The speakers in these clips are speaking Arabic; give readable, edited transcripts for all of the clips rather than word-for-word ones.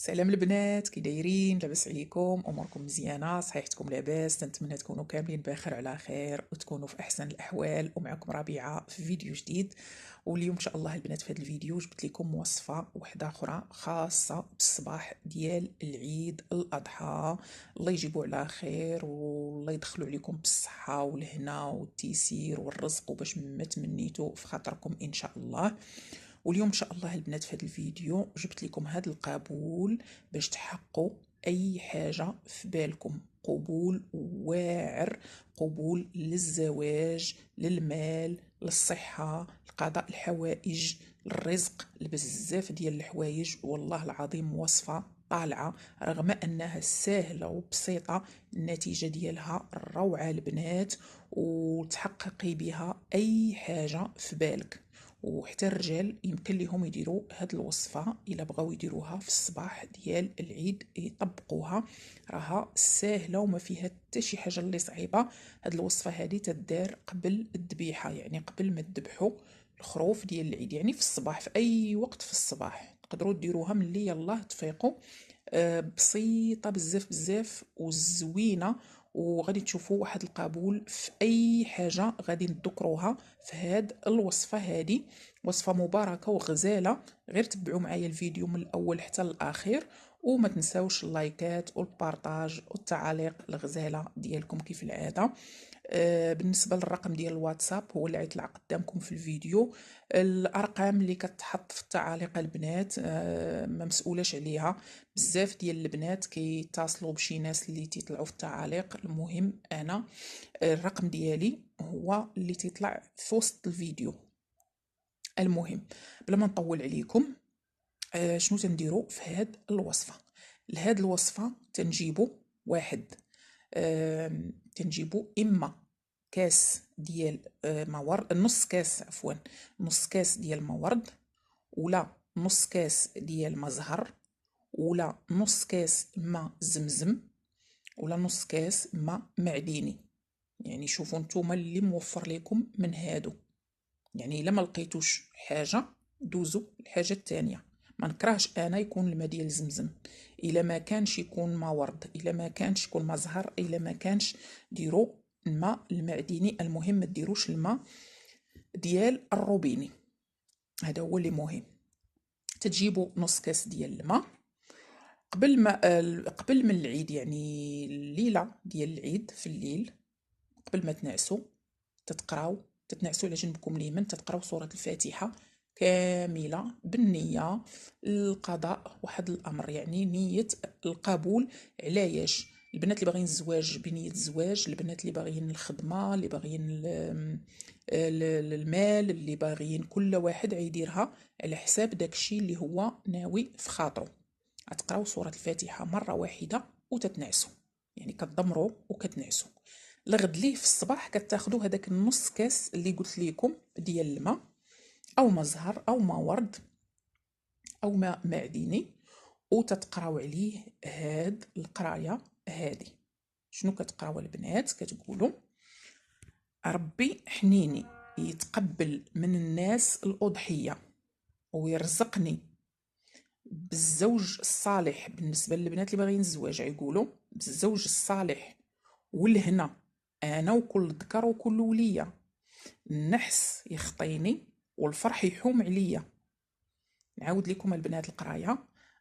سلام البنات، كي دايرين؟ لاباس عليكم؟ اموركم مزيانه؟ صحيحتكم لاباس؟ تنتمنى تكونوا كاملين بخير على خير وتكونوا في احسن الاحوال. ومعكم ربيعه في فيديو جديد. واليوم ان شاء الله البنات في هذا الفيديو جبت لكم وصفه واحده اخرى خاصه بالصباح ديال العيد الاضحى. الله يجيبوا على خير والله يدخلوا عليكم بالصحه والهنا والتيسير والرزق وباش ما تمنيتوا في خاطركم ان شاء الله. واليوم ان شاء الله البنات في هذا الفيديو جبت لكم هذا القابول باش تحققوا اي حاجه في بالكم. قبول واعر، قبول للزواج، للمال، للصحه، لقضاء الحوائج، للرزق، لبزاف ديال الحوايج. والله العظيم وصفه طالعه رغم انها سهله وبسيطه، النتيجه ديالها روعه البنات، وتحققي بها اي حاجه في بالك. وحتى الرجال يمكن لهم يديروا هاد الوصفه الا بغاو يديروها في الصباح ديال العيد يطبقوها. راها ساهله وما فيها حتى شي حاجه اللي صعيبه. هاد الوصفه هادي تدار قبل الذبيحه، يعني قبل ما تذبحوا الخروف ديال العيد، يعني في الصباح في اي وقت في الصباح تقدروا ديروها ملي يلاه تفيقوا. بسيطه بزاف بزاف وزوينه. وغادي تشوفوا واحد القبول في اي حاجه غادي نذكروها في هاد الوصفه هادي. وصفه مباركه وغزاله، غير تبعوا معايا الفيديو من الاول حتى الاخير. وما تنساوش اللايكات والبارطاج والتعاليق الغزاله ديالكم كيف العاده. بالنسبه للرقم ديال الواتساب هو اللي غيطلع قدامكم في الفيديو. الارقام اللي كتحط في التعاليق البنات ما مسؤولاش عليها. بزاف ديال البنات كيتصلوا بشي ناس اللي تيطلعوا في التعاليق. المهم انا الرقم ديالي هو اللي تيطلع في وسط الفيديو. المهم بلا ما نطول عليكم، شنو تنديروا في هاد الوصفه؟ لهاد الوصفه تنجيبوا واحد، تنجيبوا اما كاس ديال مورد، نص كاس عفوا، نص كاس ديال مورد، ولا نص كاس ديال مزهر، ولا نص كاس ماء زمزم، ولا نص كاس ماء معدني. يعني شوفوا نتوما اللي موفر لكم من هادو. يعني الا ما لقيتوش حاجه دوزوا الحاجه الثانيه. ما نكرهش انا يكون الماء ديال زمزم، الا ما كانش يكون ما ورد، الا ما كانش يكون ما زهر، الا ما كانش ديروا الماء المعدني. المهم ما ديروش الماء ديال الروبيني، هذا هو اللي مهم. تجيبوا نص كاس ديال الماء قبل ما قبل من العيد، يعني الليله ديال العيد في الليل قبل ما تنعسوا تتنعسوا على جنبكم اليمين، تتقراو سورة الفاتحة كاملة بالنية القضاء واحد الأمر، يعني نية القبول. علاش؟ البنات اللي باغيين الزواج بنية الزواج، البنات اللي باغيين الخدمة، اللي باغيين المال، اللي باغيين كل واحد عيديرها على حساب داكشي اللي هو ناوي في خاطره. غتقراو سورة الفاتحة مرة واحدة وتتنعسوا، يعني كتضمروا وكتنعسوا. الغد ليه في الصباح كتاخدوا هذاك النص كاس اللي قلت لكم ديال الماء، او ما زهر او ما ورد او ماء معدني، وتتقراو عليه هاد القرايه هادي. شنو كتقراو البنات؟ كتقولوا ربي حنيني يتقبل من الناس الأضحية ويرزقني بالزوج الصالح. بالنسبة للبنات اللي باغيين الزواج يقولوا بالزوج الصالح والهنا، انا وكل ذكر وكل ولية، النحس يخطيني والفرح يحوم عليا. نعاود لكم البنات القرايه: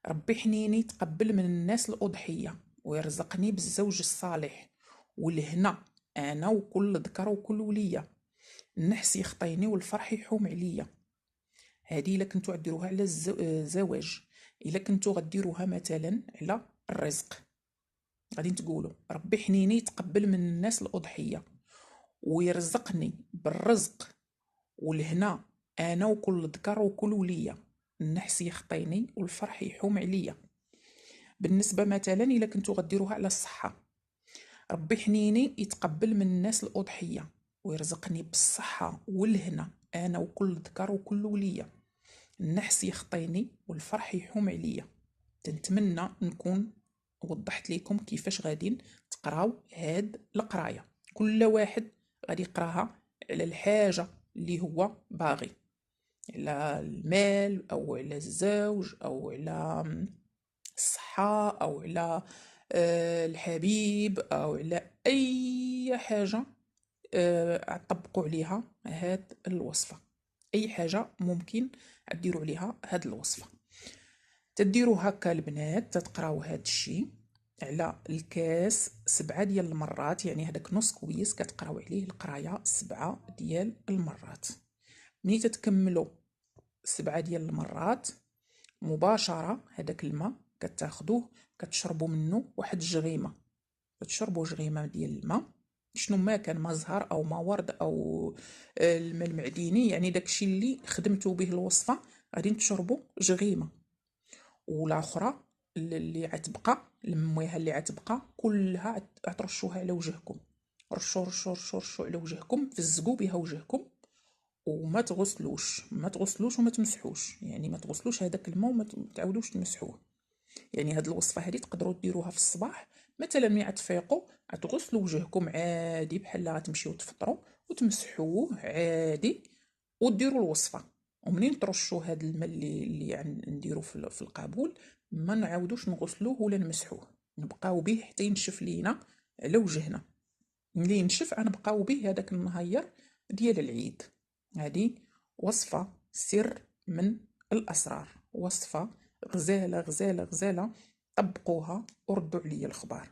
ربي حنيني يتقبل من الناس الاضحيه ويرزقني بالزوج الصالح والهنا، انا وكل ذكر وكل ولية، النحس يخطيني والفرح يحوم عليا. هذه الا كنتو غديروها على الزواج. الا كنتو غديروها مثلا على الرزق غادي تقولوا ربي حنيني يتقبل من الناس الاضحيه ويرزقني بالرزق والهنا، انا وكل ذكر وكل ولية، النحس يخطيني والفرح يحوم عليا. بالنسبه مثلا الا كنتو غديروها على الصحه: ربي حنيني يتقبل من الناس الاضحيه ويرزقني بالصحه والهنا، انا وكل ذكر وكل ولية، النحس يخطيني والفرح يحوم عليا. تنتمنى نكون وضحت لكم كيفاش غادي تقراو هاد القرايه. كل واحد غادي يقراها على الحاجه اللي هو باغي، على المال او على الزوج او على الصحة أو على الحبيب أو على أي حاجة طبقوا عليها هاد الوصفة. أي حاجة ممكن ديروا عليها هاد الوصفة. تديروا هكا البنات، تتقراو هاد الشي على الكاس 7 ديال المرات، يعني هداك نص كويس كتقراو عليه القرايه 7 ديال المرات. ملي تتكملوا 7 ديال المرات مباشره هداك الماء كتاخدوه كتشربوا منه واحد الجغيمه، كتشربوا جغيمه ديال الماء، شنو ما كان ما زهر او ما ورد او الماء المعدني، يعني داكشي اللي خدمتوا به الوصفه غادي تشربوا جغيمه. والاخرى اللي عتبقى المويها اللي عتبقى كلها عترشوها على وجهكم، رشوا رشوا رشوا رشوا على وجهكم، فزقوا بها وجهكم وما تغسلوش ما تغسلوش وما تمسحوش، يعني ما تغسلوش هذاك الماء وما تعاودوش تمسحوه. يعني هاد الوصفه هذه تقدروا ديروها في الصباح مثلا ملي تفيقوا تغسلوا وجهكم عادي بحال غتمشيو تفطروا وتمسحوه عادي وديروا الوصفه. ومنين ترشوا هاد الماء اللي نديرو في القابول ما نعاودوش نغسلوه ولا نمسحوه، نبقاو به حتى ينشف لينا على وجهنا. ملي ينشف غنبقاو به هذاك النهار ديال العيد. هذه وصفه سر من الاسرار، وصفه غزاله غزاله غزاله، طبقوها وردوا عليا الخبار.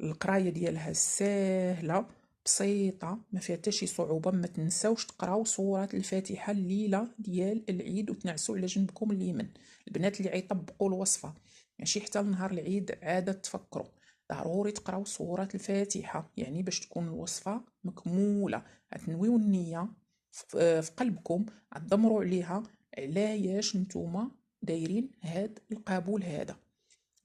القرايه ديالها ساهله بسيطه ما فيها حتى شي صعوبه. ما تنساوش تقراو سوره الفاتحه الليله ديال العيد وتنعسوا على جنبكم اليمين. البنات اللي غيطبقوا الوصفه ماشي حتى نهار العيد عاده تفكروا، ضروري تقراو سوره الفاتحه يعني باش تكون الوصفه مكموله. تنويو النيه في قلبكم، تضمروا عليها علاش نتوما دايرين هاد القابول هذا،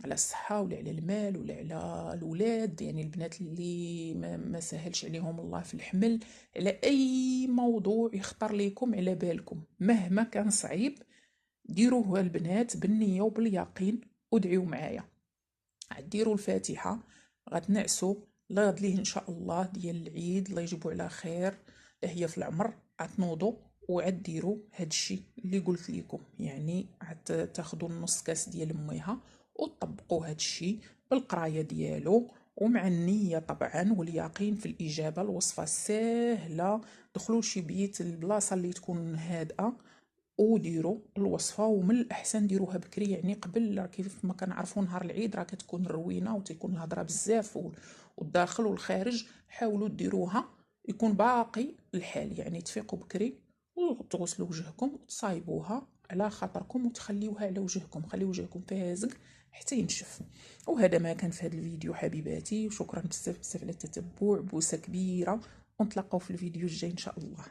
على الصحة ولا على المال ولا على الولاد، يعني البنات اللي ما سهلش عليهم الله في الحمل، على أي موضوع يخطر لكم على بالكم مهما كان صعيب ديروه البنات بالنية وباليقين ودعيو معايا. ديروا الفاتحة غتنعسوا الله يغد ليه ان شاء الله ديال العيد، الله يجيبو على خير هي في العمر. عتنوضوا وعديروا هادشي اللي قلت لكم، يعني تاخذوا نص كاس ديال مويها وطبقوا هادشي بالقرايه ديالو ومع النية طبعا واليقين في الإجابة. الوصفة ساهلة، دخلوا شي بيت البلاصة اللي تكون هادئة وديروا الوصفه. ومن الاحسن ديروها بكري، يعني قبل كيف ما كنعرفوا نهار العيد راه كتكون الروينه وتيكون الهضره بزاف والداخل والخارج. حاولوا ديروها يكون باقي الحال، يعني تفيقوا بكري وتغسلوا وجهكم وتصايبوها على خاطركم وتخليوها على وجهكم، خليو وجهكم فازق حتى ينشف. وهذا ما كان في هذا الفيديو حبيباتي، وشكرا بزاف بزاف على التتبع، بوسه كبيره ونتلاقاو في الفيديو الجاي ان شاء الله.